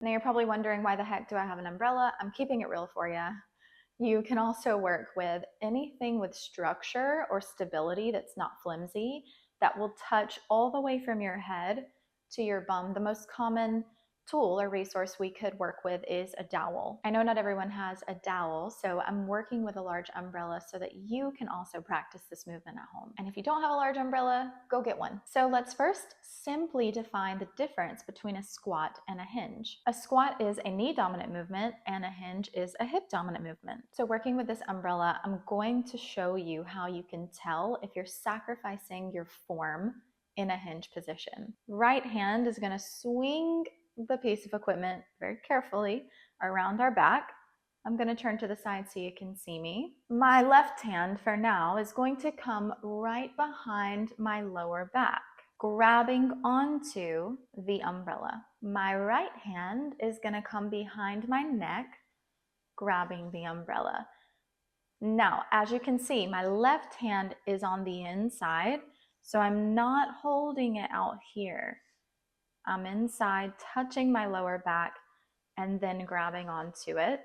Now you're probably wondering, why the heck do I have an umbrella? I'm keeping it real for you. You can also work with anything with structure or stability that's not flimsy, that will touch all the way from your head to your bum. The most common tool or resource we could work with is a dowel. I know not everyone has a dowel, so I'm working with a large umbrella so that you can also practice this movement at home. And if you don't have a large umbrella, go get one. So let's first simply define the difference between a squat and a hinge. A squat is a knee dominant movement and a hinge is a hip dominant movement. So working with this umbrella, I'm going to show you how you can tell if you're sacrificing your form in a hinge position. Right hand is going to swing the piece of equipment very carefully around our back. I'm going to turn to the side so you can see me. My left hand for now is going to come right behind my lower back, grabbing onto the umbrella. My right hand is going to come behind my neck, grabbing the umbrella. Now, as you can see, my left hand is on the inside, so I'm not holding it out here. I'm inside, touching my lower back and then grabbing onto it.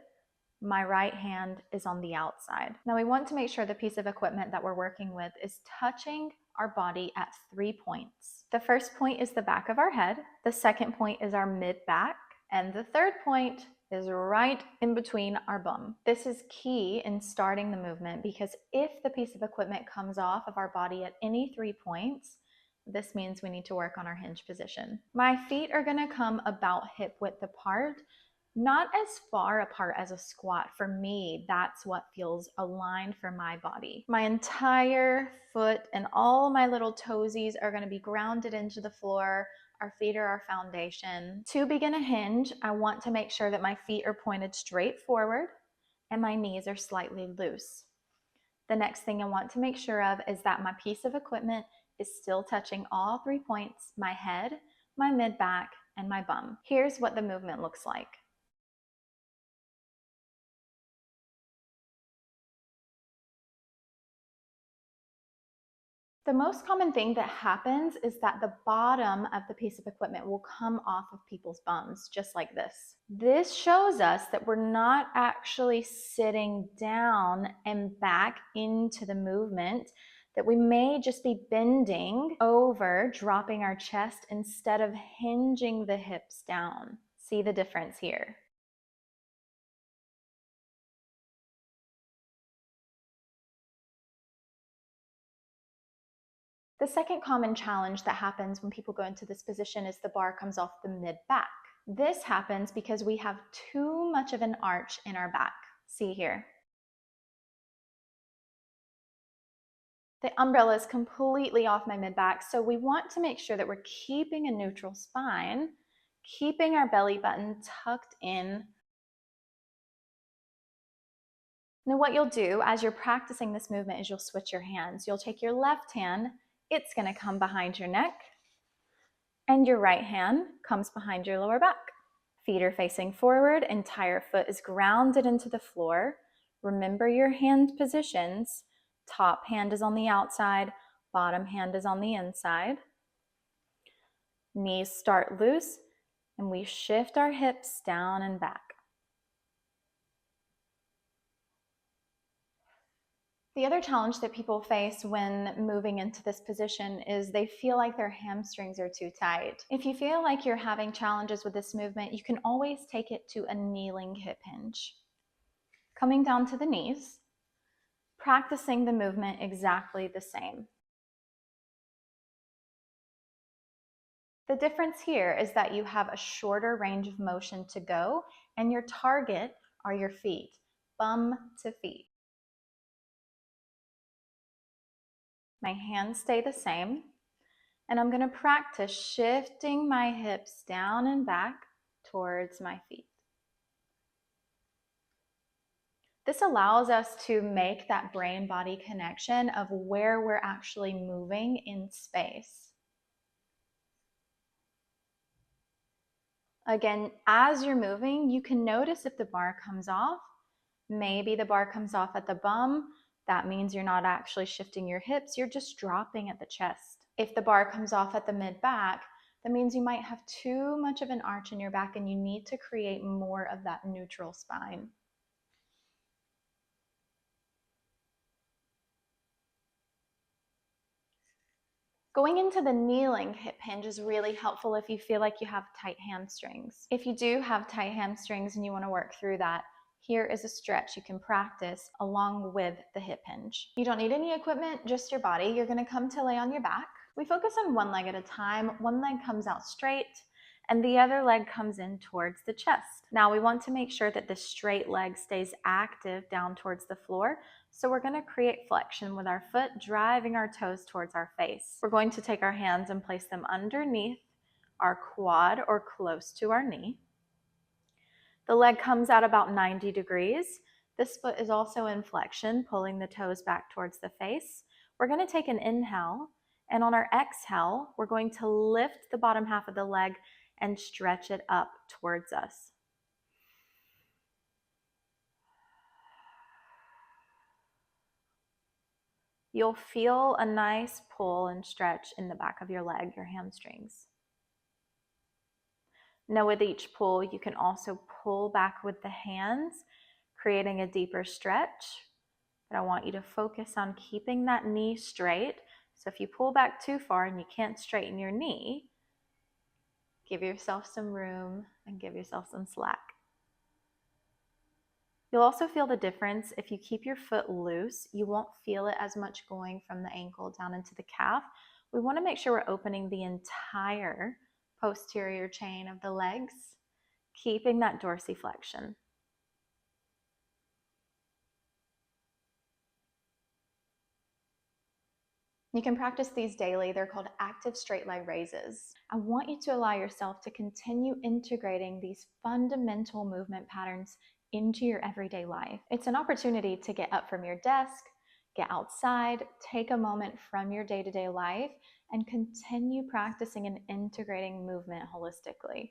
My right hand is on the outside. Now we want to make sure the piece of equipment that we're working with is touching our body at 3 points. The first point is the back of our head, the second point is our mid-back, and the third point is right in between our bum. This is key in starting the movement, because if the piece of equipment comes off of our body at any 3 points, this means we need to work on our hinge position. My feet are going to come about hip width apart, not as far apart as a squat. For me, that's what feels aligned for my body. My entire foot and all my little toesies are going to be grounded into the floor. Our feet are our foundation. To begin a hinge, I want to make sure that my feet are pointed straight forward and my knees are slightly loose. The next thing I want to make sure of is that my piece of equipment is still touching all 3 points: my head, my mid-back, and my bum. Here's what the movement looks like. The most common thing that happens is that the bottom of the piece of equipment will come off of people's bums, just like this. This shows us that we're not actually sitting down and back into the movement, that we may just be bending over, dropping our chest instead of hinging the hips down. See the difference here? The second common challenge that happens when people go into this position is the bar comes off the mid-back. This happens because we have too much of an arch in our back. See here. The umbrella is completely off my mid-back, so we want to make sure that we're keeping a neutral spine, keeping our belly button tucked in. Now what you'll do as you're practicing this movement is you'll switch your hands. You'll take your left hand, it's going to come behind your neck, and your right hand comes behind your lower back. Feet are facing forward, entire foot is grounded into the floor. Remember your hand positions. Top hand is on the outside, bottom hand is on the inside. Knees start loose, and we shift our hips down and back. The other challenge that people face when moving into this position is they feel like their hamstrings are too tight. If you feel like you're having challenges with this movement, you can always take it to a kneeling hip hinge. Coming down to the knees, practicing the movement exactly the same. The difference here is that you have a shorter range of motion to go, and your target are your feet, bum to feet. My hands stay the same, and I'm going to practice shifting my hips down and back towards my feet. This allows us to make that brain-body connection of where we're actually moving in space. Again, as you're moving, you can notice if the bar comes off. Maybe the bar comes off at the bum. That means you're not actually shifting your hips, you're just dropping at the chest. If the bar comes off at the mid-back, That means you might have too much of an arch in your back and you need to create more of that neutral spine. Going into the kneeling hip hinge is really helpful if you feel like you have tight hamstrings. If you do have tight hamstrings and you want to work through that, here is a stretch you can practice along with the hip hinge. You don't need any equipment, just your body. You're going to come to lay on your back. We focus on one leg at a time. One leg comes out straight and the other leg comes in towards the chest. Now we want to make sure that the straight leg stays active down towards the floor. So we're going to create flexion with our foot, driving our toes towards our face. We're going to take our hands and place them underneath our quad or close to our knee. The leg comes out about 90 degrees. This foot is also in flexion, pulling the toes back towards the face. We're going to take an inhale, and on our exhale, we're going to lift the bottom half of the leg and stretch it up towards us. You'll feel a nice pull and stretch in the back of your leg, your hamstrings. Now with each pull, you can also pull back with the hands, creating a deeper stretch. But I want you to focus on keeping that knee straight. So if you pull back too far and you can't straighten your knee, give yourself some room and give yourself some slack. You'll also feel the difference if you keep your foot loose. You won't feel it as much going from the ankle down into the calf. We want to make sure we're opening the entire posterior chain of the legs, keeping that dorsiflexion. You can practice these daily. They're called active straight leg raises. I want you to allow yourself to continue integrating these fundamental movement patterns into your everyday life. It's an opportunity to get up from your desk, get outside, take a moment from your day-to-day life, and continue practicing and integrating movement holistically.